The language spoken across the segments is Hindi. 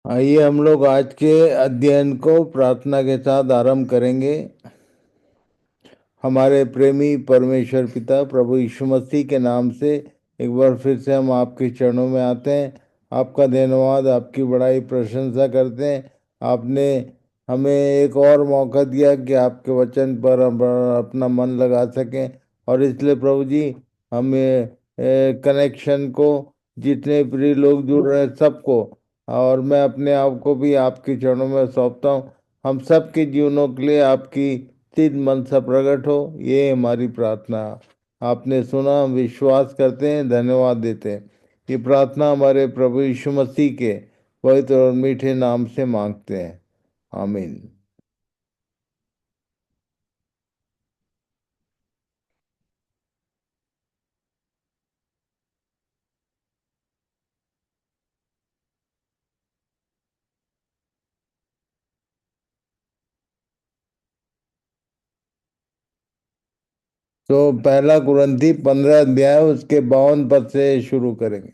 आइए हम लोग आज के अध्ययन को प्रार्थना के साथ आरंभ करेंगे। हमारे प्रेमी परमेश्वर पिता प्रभु यीशु मसीह के नाम से एक बार फिर से हम आपके चरणों में आते हैं। आपका धन्यवाद, आपकी बड़ाई प्रशंसा करते हैं। आपने हमें एक और मौका दिया कि आपके वचन पर हम अपना मन लगा सकें। और इसलिए प्रभु जी, हमें कनेक्शन को, जितने प्रिय लोग जुड़ रहे हैं सबको, और मैं अपने आप को भी आपके चरणों में सौंपता हूँ। हम सबके जीवनों के लिए आपकी सिद्ध मनसा प्रकट हो, ये हमारी प्रार्थना। आपने सुना, हम विश्वास करते हैं, धन्यवाद देते हैं। ये प्रार्थना हमारे प्रभु यीशु मसीह के पवित्र और मीठे नाम से मांगते हैं। आमीन। तो पहला कुरिन्थी 15 अध्याय उसके 52 पद से शुरू करेंगे।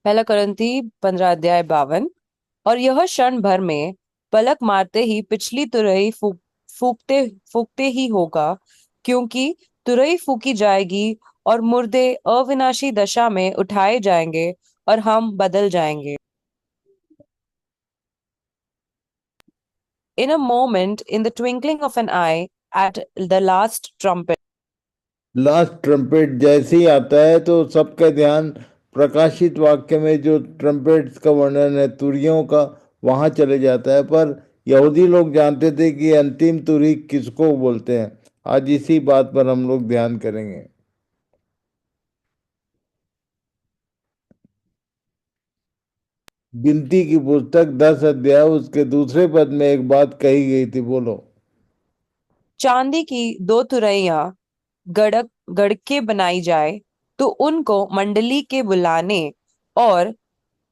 पहला कुरिन्थी 15 अध्याय 52। और यह क्षण भर में पलक मारते ही पिछली तुरही फूकते फूकते ही होगा, क्योंकि तुरही फूकी जाएगी और मुर्दे अविनाशी दशा में उठाए जाएंगे और हम बदल जाएंगे। In a moment, in the twinkling of an eye, at the last trumpet. Last trumpet जैसे ही आता है तो सबका ध्यान प्रकाशित वाक्य में जो ट्रम्पेट्स का वर्णन है, तुरियों का, वहां चले जाता है। पर यहूदी लोग जानते थे कि अंतिम तुरी किसको बोलते हैं। आज इसी बात पर हम लोग ध्यान करेंगे। गिनती की पुस्तक 10 अध्याय उसके दूसरे पद में एक बात कही गई थी, बोलो। चांदी की दो तुरैया गड़क गड़के बनाई जाए, तो उनको मंडली के बुलाने और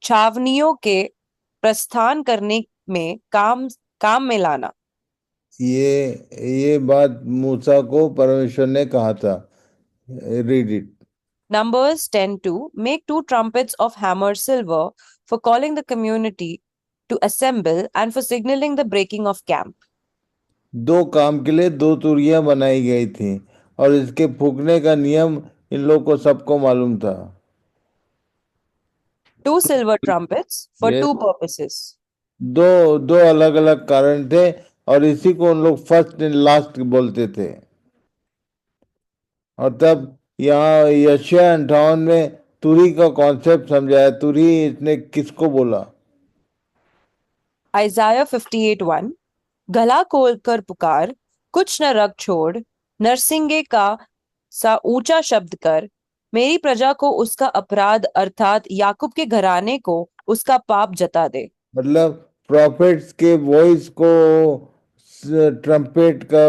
छावनियों के प्रस्थान करने में काम काम में लाना। ये बात मूसा को परमेश्वर ने कहा था। Read it. Numbers 10:2 make two trumpets of hammered silver for calling the community to assemble and for signaling the breaking of camp. दो काम के लिए दो तुरियां बनाई गई थी, और इसके फूकने का नियम इन लोग को सबको मालूम था। Two silver trumpets for ये two purposes. दो दो अलग अलग कारण थे, और इसी को उन लोग फर्स्ट एंड लास्ट बोलते थे। और तब यहाँ यशायाह 58 में तुरी का कॉन्सेप्ट समझाया। तुरी इसने किसको बोला? Isaiah 58:1 गला खोल कर पुकार, कुछ न रख छोड़, नरसिंगे का सा ऊंचा शब्द कर, मेरी प्रजा को उसका अपराध अर्थात याकूब के घराने को उसका पाप जता दे। मतलब प्रॉफिट्स के वॉइस को ट्रम्पेट का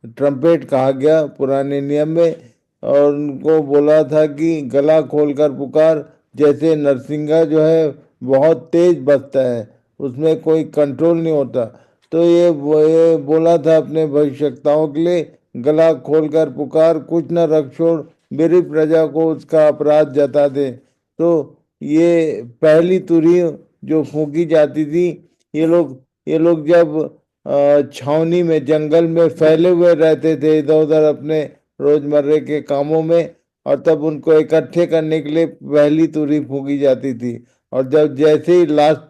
ट्रम्पेट कहा गया पुराने नियम में। और उनको बोला था कि गला खोलकर पुकार। जैसे नरसिंगा जो है बहुत तेज बजता है, उसमें कोई कंट्रोल नहीं होता। तो ये बोला था अपने भविष्यवक्ताओं के लिए, गला खोलकर पुकार, कुछ न रख छोड़, मेरी प्रजा को उसका अपराध जता दे। तो ये पहली तुरी जो फूकी जाती थी, ये लोग जब छावनी में, जंगल में फैले हुए रहते थे इधर उधर अपने रोजमर्रे के कामों में, और तब उनको इकट्ठे करने के लिए पहली तुरी फूकी जाती थी। और जब जैसे ही लास्ट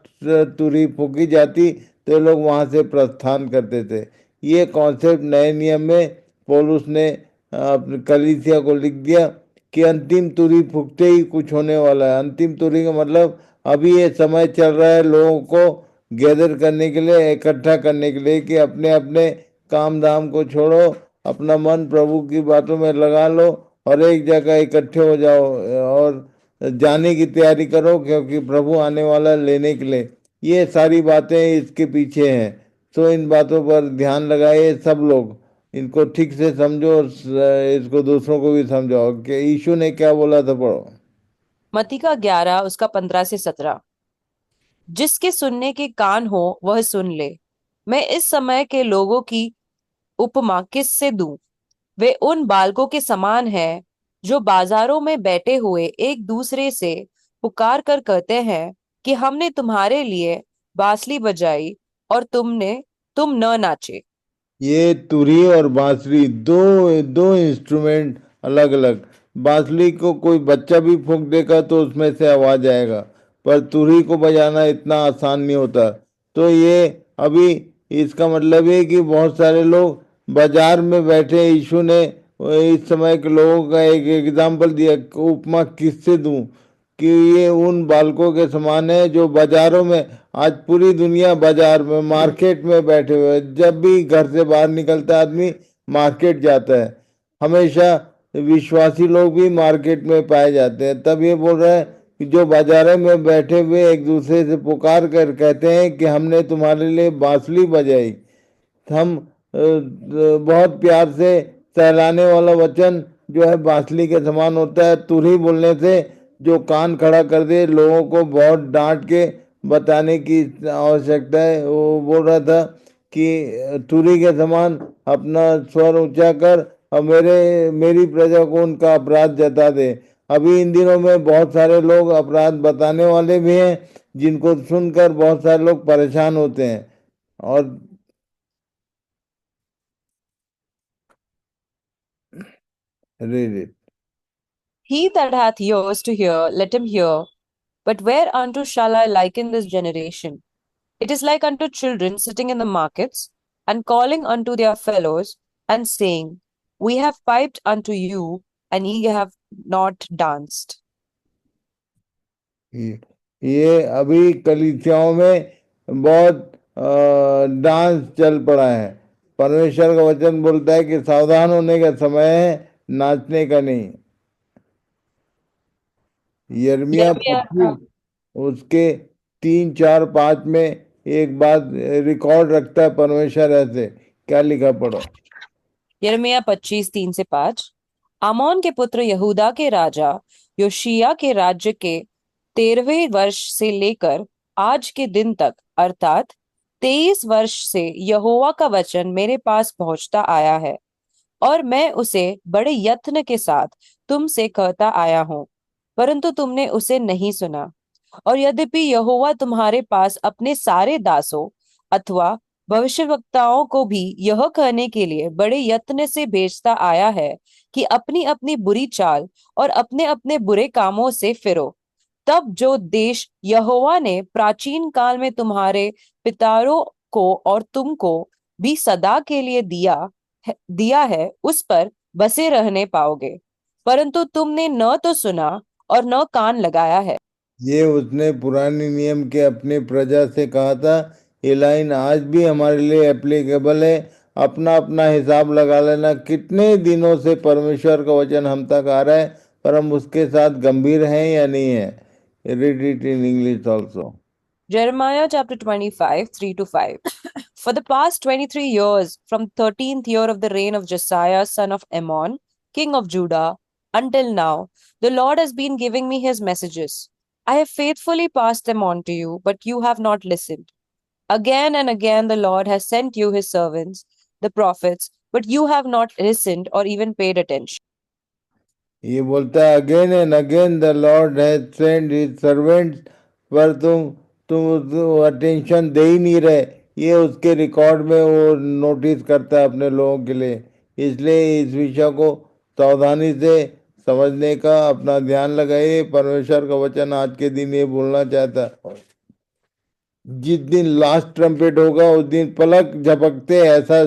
तुरी फूकी जाती तो ये लोग वहां से प्रस्थान करते थे। ये कॉन्सेप्ट नए नियम में पौलुस ने अपने कलीसिया को लिख दिया कि अंतिम तुरी फूकते ही कुछ होने वाला है। अंतिम तुरी का मतलब अभी ये समय चल रहा है लोगों को गैदर करने के लिए, इकट्ठा करने के लिए कि अपने अपने काम धाम को छोड़ो, अपना मन प्रभु की बातों में लगा लो और एक जगह इकट्ठे हो जाओ और जाने की तैयारी करो, क्योंकि प्रभु आने वाला है लेने के लिए। ये सारी बातें इसके पीछे हैं। तो इन बातों पर ध्यान लगाए सब लोग, इनको ठीक से समझो और इसको दूसरों को भी समझाओ कि यीशु ने क्या बोला था, पढ़ो। मत्ती का 11 उसका 15 से 17। जिसके सुनने के कान हो वह सुन ले। मैं इस समय के लोगों की उपमा किससे दूं? वे उन बालकों के समान हैं जो बाजारों में बैठे हुए एक दूसरे से पुकार कर कहते हैं, कि हमने तुम्हारे लिए बांसुरी बजाई और तुम न नाचे। ये तुरही और बांसुरी दो दो इंस्ट्रूमेंट अलग अलग। बांसुरी को कोई बच्चा भी फूंक देगा तो उसमें से आवाज आएगा, पर तुरही को बजाना इतना आसान नहीं होता। तो ये अभी इसका मतलब ये कि बहुत सारे लोग बाजार में बैठे, यीशु ने इस समय के लोगों का एक एग्जाम्पल दिया, उपमा किससे दूं, कि ये उन बालकों के समान है जो बाजारों में, आज पूरी दुनिया बाजार में मार्केट में बैठे हुए हैं। जब भी घर से बाहर निकलता है आदमी मार्केट जाता है, हमेशा विश्वासी लोग भी मार्केट में पाए जाते हैं। तब ये बोल रहा है कि जो बाजारों में बैठे हुए एक दूसरे से पुकार कर कहते हैं कि हमने तुम्हारे लिए बांसुरी बजाई। हम बहुत प्यार से सहलाने वाला वचन जो है बांसुरी के समान होता है। तुरही बोलने से जो कान खड़ा कर दे, लोगों को बहुत डांट के बताने की आवश्यकता है। वो बोल रहा था कि तुरही के समान अपना स्वर ऊंचा कर और मेरी प्रजा को उनका अपराध जता दे। अभी इन दिनों में बहुत सारे लोग अपराध बताने वाले भी हैं, जिनको सुनकर बहुत सारे लोग परेशान होते हैं। और read it. He that hath ears to hear, let him hear. But whereunto shall I liken this generation? It is like unto children sitting in the markets, and calling unto their fellows, and saying, We have piped unto you, and ye have not danced. ये अभी कलीसियाओं में बहुत डांस चल पड़ा है। परमेश्वर का वचन बोलता है कि सावधान होने का समय है, नाचने का नहीं। यिर्मयाह यिर्मयाह 25 उसके 3 4 5 में एक बात रिकॉर्ड रखता है परमेश्वर ऐसे। क्या लिखा पढ़ो। यिर्मयाह 25 3 से 5। आमोन के पुत्र यहूदा के राजा योशिया के राज्य के 13वें वर्ष से लेकर आज के दिन तक, अर्थात 23 वर्ष से यहोवा का वचन मेरे पास पहुंचता आया है, और मैं उसे बड़े यत्न के साथ तुमसे कहता आया हूं, परंतु तुमने उसे नहीं सुना। और यद्यपि यहोवा तुम्हारे पास अपने सारे दासों अथवा भविष्यवक्ताओं को भी यह कहने के लिए बड़े यत्न से भेजता आया है कि अपनी अपनी बुरी चाल और अपने अपने बुरे कामों से फिरो, तब जो देश यहोवा ने प्राचीन काल में तुम्हारे पितारों को और तुमको भी सदा के लिए दिया है, उस पर बसे रहने पाओगे। परंतु तुमने न तो सुना और न कान लगाया है। ये उसने पुराने नियम के अपने प्रजा से कहा था। ये लाइन आज भी हमारे लिए एप्लीकेबल है। अपना अपना हिसाब लगा लेना, कितने दिनों से परमेश्वर का वचन हम तक आ रहा है, पर हम उसके साथ गंभीर हैं या नहीं है। Read it in English also. Jeremiah chapter 25, 3 to 5. For the past 23 years, from 13th year of the reign of Josiah, son of Ammon, king of Judah, until now, the Lord has been giving me his messages. I have faithfully passed them on to you, but you have not listened. Again and again, the Lord has sent you his servants, the prophets, but you have not listened or even paid attention. ये बोलता है again and again the Lord has send his servants, पर तुम अटेंशन दे ही नहीं रहे। ये उसके रिकॉर्ड में वो नोटिस करता है अपने लोगों के लिए। इसलिए इस विषय को सावधानी से समझने का अपना ध्यान लगाइए। परमेश्वर का वचन आज के दिन ये बोलना चाहता है, जिस दिन लास्ट ट्रम्पेट होगा उस दिन पलक झपकते ऐसा,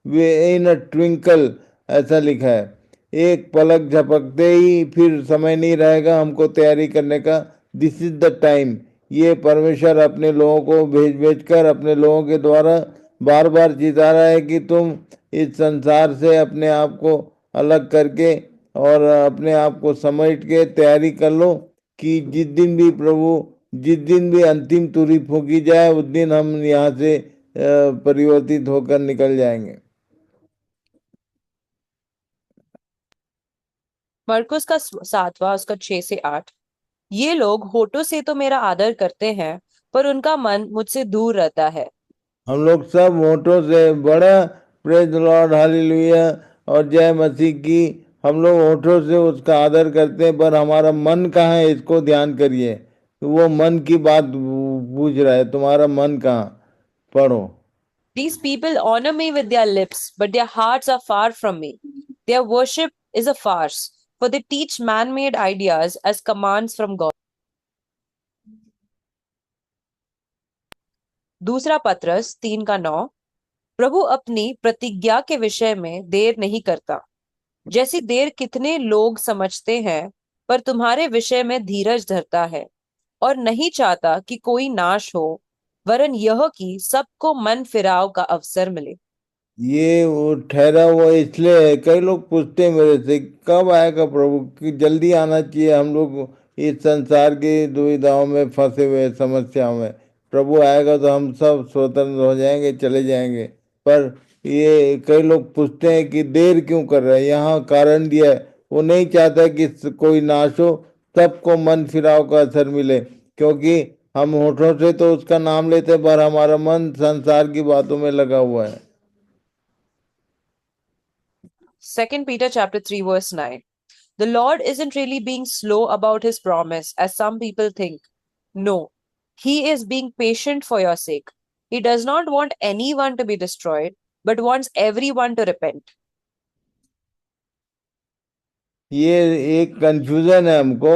वे इन अ ट्विंकल ऐसा लिखा है। एक पलक झपकते ही फिर समय नहीं रहेगा हमको तैयारी करने का। This is the time. ये परमेश्वर अपने लोगों को भेज भेज कर अपने लोगों के द्वारा बार बार चिता रहा है कि तुम इस संसार से अपने आप को अलग करके और अपने आप को समेट के तैयारी कर लो, कि जिस दिन भी अंतिम तुरही फूंकी जाए उस दिन हम यहाँ से परिवर्तित होकर निकल जाएंगे। मरकुस का 7वां उसका 6 से 8। ये लोग होठों से तो मेरा आदर करते हैं, पर उनका मन मुझसे दूर रहता है। हम लोग सब होठों से बड़ा प्रेज लॉर्ड हालेलुया और जय मसीह की, हम लोग होठों से उसका आदर करते हैं, पर हमारा मन कहाँ है इसको ध्यान करिए। वो मन की बात पूछ रहा है, तुम्हारा मन कहाँ? पढ़ो। These people honor me with their lips, but their hearts are far from me. Their worship is a farce, for they teach man made ideas as commands from God. दूसरा पत्रस 3:9। प्रभु अपनी प्रतिज्ञा के विषय में देर नहीं करता, जैसी देर कितने लोग समझते हैं, पर तुम्हारे विषय में धीरज धरता है और नहीं चाहता कि कोई नाश हो, वरन यह कि सबको मन फिराव का अवसर मिले। ये वो ठहरा हुआ इसलिए है, कई लोग पूछते हैं मेरे से कब आएगा प्रभु, कि जल्दी आना चाहिए, हम लोग इस संसार की दुविधाओं में फंसे हुए हैं, समस्याओं में। प्रभु आएगा तो हम सब स्वतंत्र हो जाएंगे, चले जाएंगे। पर ये कई लोग पूछते हैं कि देर क्यों कर रहे हैं, यहाँ कारण दिया है, वो नहीं चाहता कि कोई नाश हो, सबको मन फिराव का असर मिले। क्योंकि हम होठों से तो उसका नाम लेते हैं, पर हमारा मन संसार की बातों में लगा हुआ है। 2 Peter chapter 3 verse 9. The Lord isn't really being slow about his promise, as some people think. No, he is being patient for your sake. He does not want anyone to be destroyed, but wants everyone to repent. ये एक कंफ्यूजन है हमको।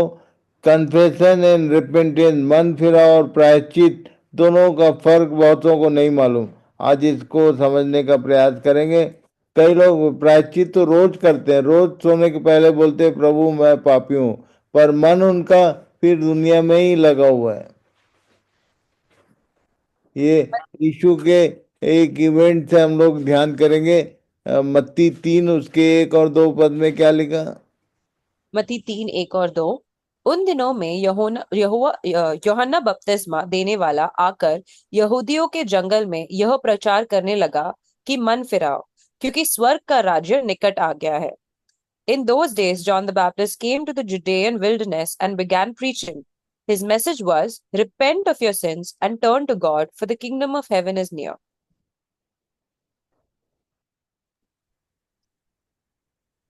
कन्फेशन एंड रिपेंटेंस, मन फिरा और प्रायश्चित, दोनों का फर्क बहुतों को नहीं मालूम। आज इसको समझने का प्रयास करेंगे। कई लोग प्रायश्चित तो रोज करते हैं, रोज सोने के पहले बोलते हैं प्रभु मैं पापी हूँ, पर मन उनका फिर दुनिया में ही लगा हुआ है। ये यीशु के एक इवेंट से हम लोग ध्यान करेंगे। मत्ती 3 उसके 1 और 2 पद में क्या लिखा? मत्ती 3:1 और 2। उन दिनों में यूहन्ना बपतिस्मा देने वाला आकर यहूदियों के जंगल में यह प्रचार करने लगा कि मन फिराओ, क्योंकि स्वर्ग का राज्य निकट आ गया है। In those days, John the Baptist came to the Judean wilderness and began preaching. His message was, repent of your sins and turn to God, for the kingdom of heaven is near.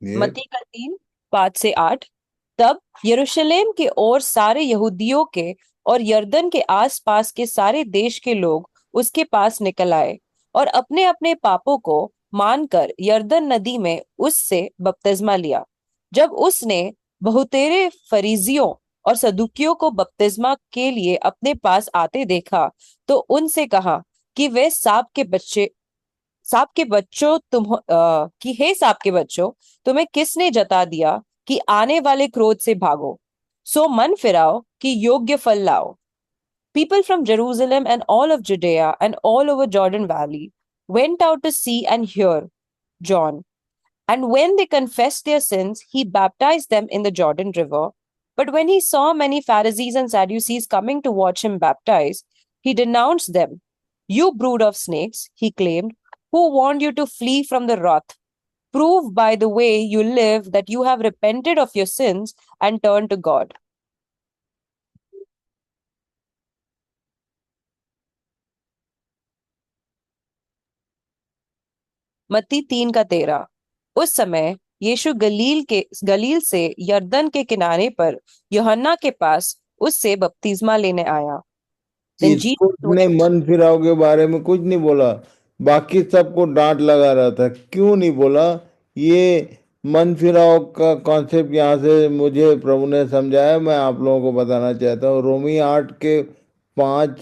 ये मत्ती का 3:5 से 8। तब यरूशलेम के और सारे यहूदियों के और यरदन के आसपास के सारे देश के लोग उसके पास निकल आए और अपने अपने पापों को मानकर यरदन नदी में उससे बपतिस्मा लिया। जब उसने बहुतेरे फरीसियों और सदुकियों को बपतिस्मा के लिए अपने पास आते देखा, तो उनसे कहा कि वे सांप के बच्चों कि हे सांप के बच्चों, तुम्हें किसने जता दिया कि आने वाले क्रोध से भागो? सो मन फिराओ कि योग्य फल लाओ। People from Jerusalem and all of Judea and all over Jordan Valley went out to see and hear John. And when they confessed their sins, he baptized them in the Jordan River. But when he saw many Pharisees and Sadducees coming to watch him baptize, he denounced them. You brood of snakes, he claimed, who warned you to flee from the wrath? Prove by the way you live that you have repented of your sins and turned to God. मत्ती 3:13। उस समय यीशु गलील से यरदन के किनारे पर यूहन्ना के पास उससे बपतिस्मा लेने आया। Then इसको Jesus उसने मन फिराव के बारे में कुछ नहीं बोला, बाकी सबको डांट लगा रहा था। क्यों नहीं बोला? ये मन फिराव का कॉन्सेप्ट यहाँ से मुझे प्रभु ने समझाया, मैं आप लोगों को बताना चाहता हूँ। रोमी 8 के 5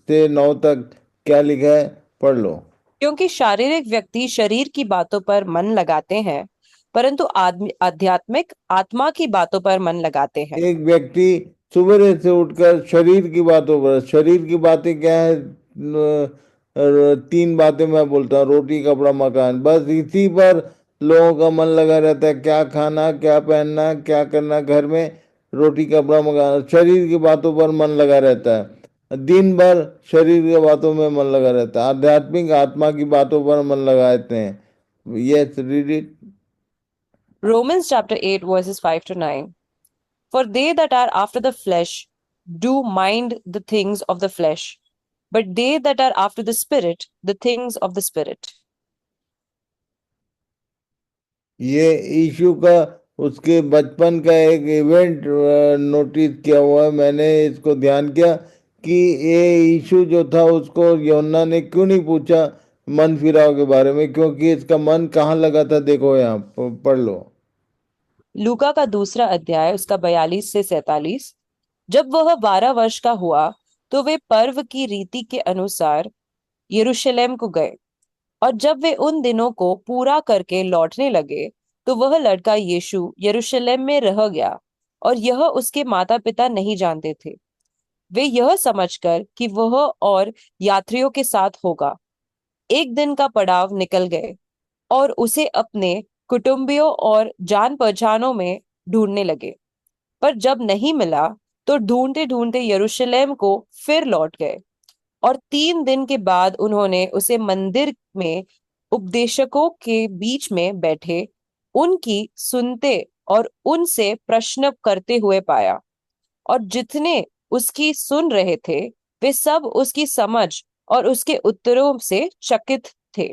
से 9 तक क्या लिखा है, पढ़ लो। क्योंकि शारीरिक व्यक्ति शरीर की बातों पर मन लगाते हैं, परंतु आध्यात्मिक आत्मा की बातों पर मन लगाते हैं। एक व्यक्ति सुबह से उठकर शरीर की बातों पर, शरीर की बातें क्या है? 3 बातें मैं बोलता हूँ, रोटी कपड़ा मकान, बस इसी पर लोगों का मन लगा रहता है। क्या खाना, क्या पहनना, क्या करना घर में, रोटी कपड़ा मकान, शरीर की बातों पर मन लगा रहता है। दिन भर शरीर की बातों में मन लगा रहता है, आध्यात्मिक आत्मा की बातों पर मन लगाते हैं। Yes, read it. Romans chapter 8 verses 5 to 9. For they that are after the flesh do mind the things of the flesh, but they that are after the Spirit, the things of the Spirit. ये यीशु का उसके बचपन का एक इवेंट नोटिस किया हुआ है। मैंने इसको ध्यान किया कि ये इशू जो था उसको यमुना ने क्यों नहीं पूछा मन फिराव के बारे में, क्योंकि इसका मन कहाँ लगा था। देखो यहाँ पढ़ लो। लूका का दूसरा अध्याय उसका 42 से 47। जब वह 12 वर्ष का हुआ तो वे पर्व की रीति के अनुसार यरूशलेम को गए। और जब वे उन दिनों को पूरा करके लौटने लगे तो वह लड़का यीशु यरूशलेम में रह गया, और यह उसके माता पिता नहीं जानते थे। वे यह समझकर कि वह और यात्रियों के साथ होगा, एक दिन का पड़ाव निकल गए और उसे अपने कुटुंबियों और जान पहचानों में ढूंढने लगे। पर जब नहीं मिला तो ढूंढते ढूंढते यरूशलेम को फिर लौट गए। और 3 दिन के बाद उन्होंने उसे मंदिर में उपदेशकों के बीच में बैठे उनकी सुनते और उनसे प्रश्न करते हुए पाया। और जितने उसकी सुन रहे थे वे सब उसकी समझ और उसके उत्तरों से चकित थे।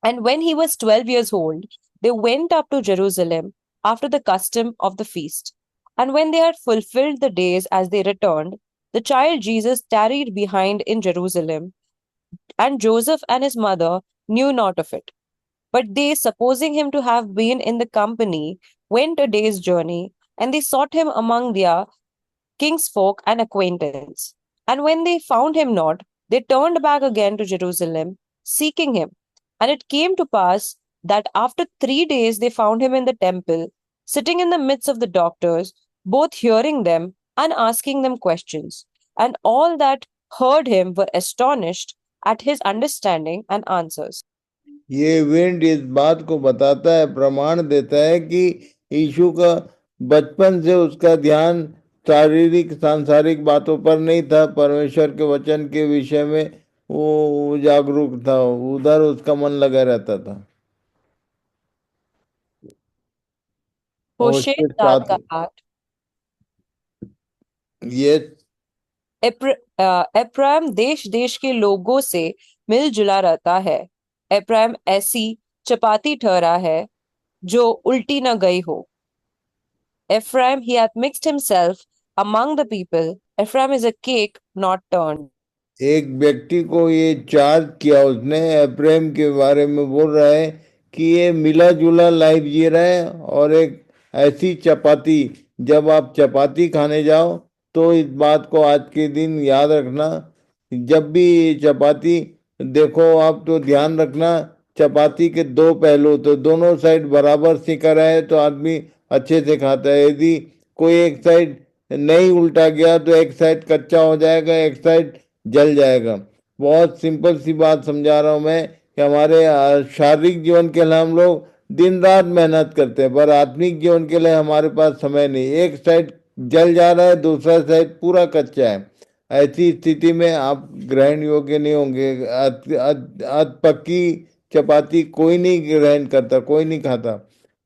And when he was 12 years old, they went up to Jerusalem after the custom of the feast. And when they had fulfilled the days as they returned, the child Jesus tarried behind in Jerusalem, and Joseph and his mother knew not of it. But they, supposing him to have been in the company, went a day's journey, and they sought him among their kinsfolk and acquaintance. And when they found him not, they turned back again to Jerusalem, seeking him. And it came to pass that after 3 days they found him in the temple, sitting in the midst of the doctors, both hearing them and asking them questions. And all that heard him were astonished at his understanding and answers. ये इवेंट इस बात को बताता है, प्रमाण देता है कि यीशु का बचपन से उसका ध्यान शारीरिक सांसारिक बातों पर नहीं था, परमेश्वर के वचन के विषय में वो जागरूक था, उधर उसका मन लगा रहता था। और होशे उसके 7 का 8। ये एप्राइम देश देश के लोगों से मिलजुला रहता है। एप्राइम ऐसी चपाती ठहरा है जो उल्टी न गई हो। Ephraim, he hath mixed himself among the people. Ephraim is a cake not turned. एक व्यक्ति को ये चार्ज किया उसने, प्रेम के बारे में बोल रहा है कि ये मिला जुला लाइफ जी रहा है। और एक ऐसी चपाती, जब आप चपाती खाने जाओ तो इस बात को आज के दिन याद रखना। जब भी चपाती देखो आप तो ध्यान रखना, चपाती के दो पहलू, तो दोनों साइड बराबर सिका रहे तो आदमी अच्छे से खाता है। यदि कोई एक साइड नहीं उल्टा गया तो एक साइड कच्चा हो जाएगा, एक साइड जल जाएगा। बहुत सिंपल सी बात समझा रहा हूँ मैं कि हमारे शारीरिक जीवन के लिए हम लोग दिन रात मेहनत करते हैं, पर आत्मिक जीवन के लिए हमारे पास समय नहीं। एक साइड जल जा रहा है, दूसरा साइड पूरा कच्चा है। ऐसी स्थिति में आप ग्रहण योग्य नहीं होंगे। अध पक्की चपाती कोई नहीं ग्रहण करता, कोई नहीं खाता।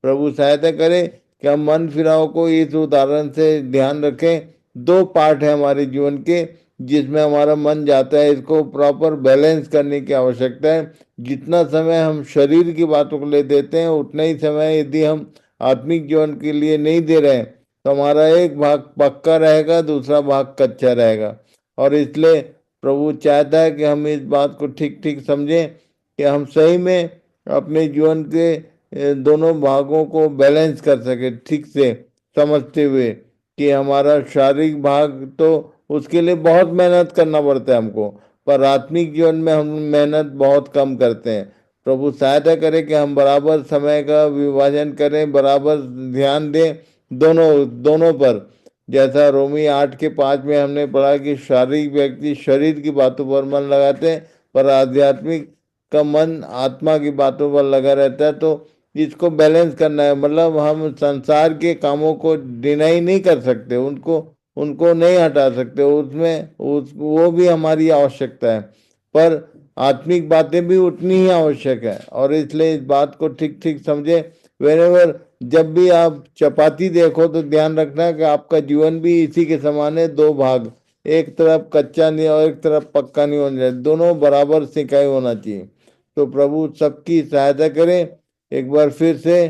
प्रभु सहायता करे कि हम मन फिराव को इस उदाहरण से ध्यान रखें। दो पार्ट है हमारे जीवन के जिसमें हमारा मन जाता है, इसको प्रॉपर बैलेंस करने की आवश्यकता है। जितना समय हम शरीर की बातों को ले देते हैं उतना ही समय यदि हम आत्मिक जीवन के लिए नहीं दे रहे हैं तो हमारा एक भाग पक्का रहेगा, दूसरा भाग कच्चा रहेगा। और इसलिए प्रभु चाहता है कि हम इस बात को ठीक ठीक समझें कि हम सही में अपने जीवन के दोनों भागों को बैलेंस कर सके ठीक से, समझते हुए कि हमारा शारीरिक भाग तो उसके लिए बहुत मेहनत करना पड़ता है हमको, पर आत्मिक जीवन में हम मेहनत बहुत कम करते हैं। प्रभु सहायता करे कि हम बराबर समय का विभाजन करें, बराबर ध्यान दें दोनों दोनों पर। जैसा रोमी 8 के 5 में हमने पढ़ा कि शारीरिक व्यक्ति शरीर की बातों पर मन लगाते हैं, पर आध्यात्मिक का मन आत्मा की बातों पर लगा रहता है। तो इसको बैलेंस करना है, मतलब हम संसार के कामों को डिनाई नहीं कर सकते, उनको उनको नहीं हटा सकते, उसमें वो भी हमारी आवश्यकता है, पर आत्मिक बातें भी उतनी ही आवश्यक है। और इसलिए इस बात को ठीक ठीक समझे। वेरेवर जब भी आप चपाती देखो तो ध्यान रखना कि आपका जीवन भी इसी के समान है, दो भाग, एक तरफ कच्चा नहीं और एक तरफ पक्का नहीं होना चाहिए, दोनों बराबर सिकाई होना चाहिए। तो प्रभु सबकी सहायता करे। एक बार फिर से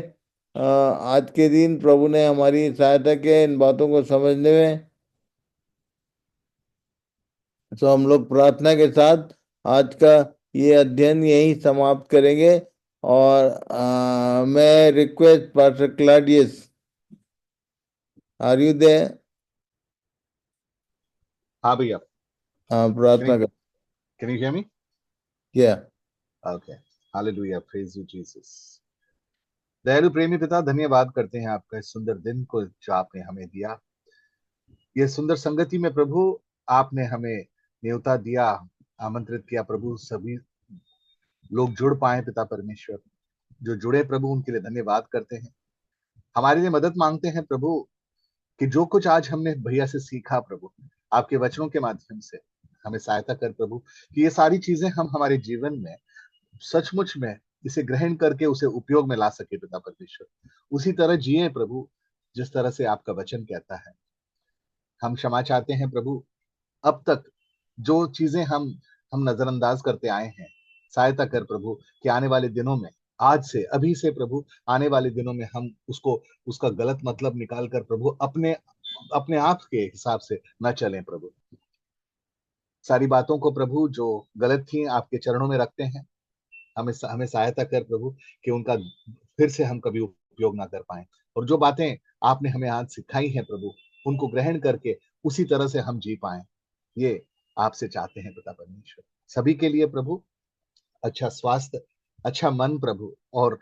आज के दिन प्रभु ने हमारी सहायता किया इन बातों को समझने में। तो हम लोग प्रार्थना के साथ आज का ये अध्ययन यही समाप्त करेंगे। और मैं request pastor Claudius, are you there? हाँ भैया। हाँ, प्रार्थना कर। Can you hear me? Yeah. Okay. Hallelujah, praise you Jesus. दयालु प्रेमी पिता, धन्यवाद करते हैं आपका इस सुंदर दिन को जो आपने हमें दिया। ये सुंदर संगति में प्रभु आपने हमें न्योता दिया, आमंत्रित किया प्रभु। सभी लोग जुड़ पाए पिता परमेश्वर, जो जुड़े प्रभु उनके लिए धन्यवाद करते हैं। हमारे लिए मदद मांगते हैं प्रभु कि जो कुछ आज हमने भैया से सीखा प्रभु, आपके वचनों के माध्यम से हमें सहायता कर प्रभु, कि ये सारी चीजें हम हमारे जीवन में सचमुच में इसे ग्रहण करके उसे उपयोग में ला सके पिता परमेश्वर। उसी तरह जिए प्रभु जिस तरह से आपका वचन कहता है। हम क्षमा चाहते हैं प्रभु, अब तक जो चीजें हम नजरअंदाज करते आए हैं, सहायता कर प्रभु कि आने वाले दिनों में, आज से अभी से प्रभु, आने वाले दिनों में हम उसको उसका गलत मतलब निकाल कर प्रभु अपने अपने आप के हिसाब से न चलें प्रभु। सारी बातों को प्रभु जो गलत थी आपके चरणों में रखते हैं। हमें सहायता कर प्रभु कि उनका फिर से हम कभी उपयोग ना कर पाए, और जो बातें आपने हमें आज सिखाई हैं प्रभु, उनको ग्रहण करके उसी तरह से हम जी पाए, ये आपसे चाहते हैं पिता परमेश्वर। सभी के लिए प्रभु अच्छा स्वास्थ्य, अच्छा मन प्रभु, और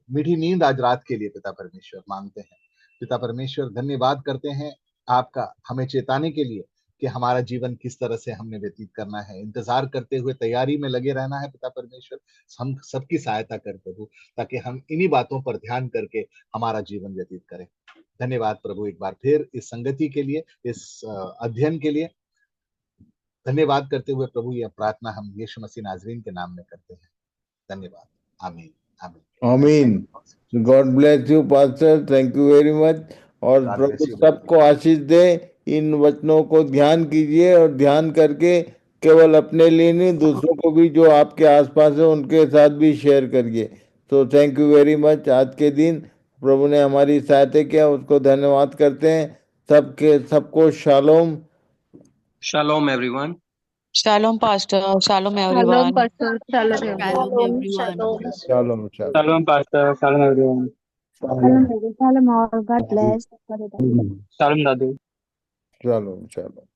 मीठी नींद आज रात के लिए पिता परमेश्वर मांगते हैं। पिता परमेश्वर धन्यवाद करते हैं आपका हमें चेताने के लिए कि हमारा जीवन किस तरह से हमने व्यतीत करना है, इंतजार करते हुए तैयारी में लगे रहना है पिता परमेश्वर। हम सबकी सहायता कर प्रभु, ताकि हम इन्हीं बातों पर ध्यान करके हमारा जीवन व्यतीत करें। धन्यवाद प्रभु एक बार फिर इस संगति के लिए, इस अध्ययन के लिए। धन्यवाद करते हुए प्रभु यह प्रार्थना हम यीशु मसीह नाजरीन के नाम में करते हैं। धन्यवाद। आमीन आमीन आमीन। God bless you pastor, thank you very much. और God Prabhu bless you, brother. सबको आशीष दे। इन वचनों को ध्यान कीजिए और ध्यान करके केवल अपने लिए नहीं, दूसरों को भी जो आपके आसपास है उनके साथ भी शेयर करिए। तो थैंक यू वेरी मच। आज के दिन प्रभु ने हमारी सहायता किया, उसको धन्यवाद करते हैं। सबके सबको shalom. Shalom, everyone. Shalom, Pastor. Shalom, Shalom, everyone. Pastor. Shalom, everyone. Shalom, everyone. God bless you. Shalom shalom Shalom, Pastor. Shalom, everyone. Shalom, Shalom, all. God bless. Shalom, Dadu. Shalom shalom.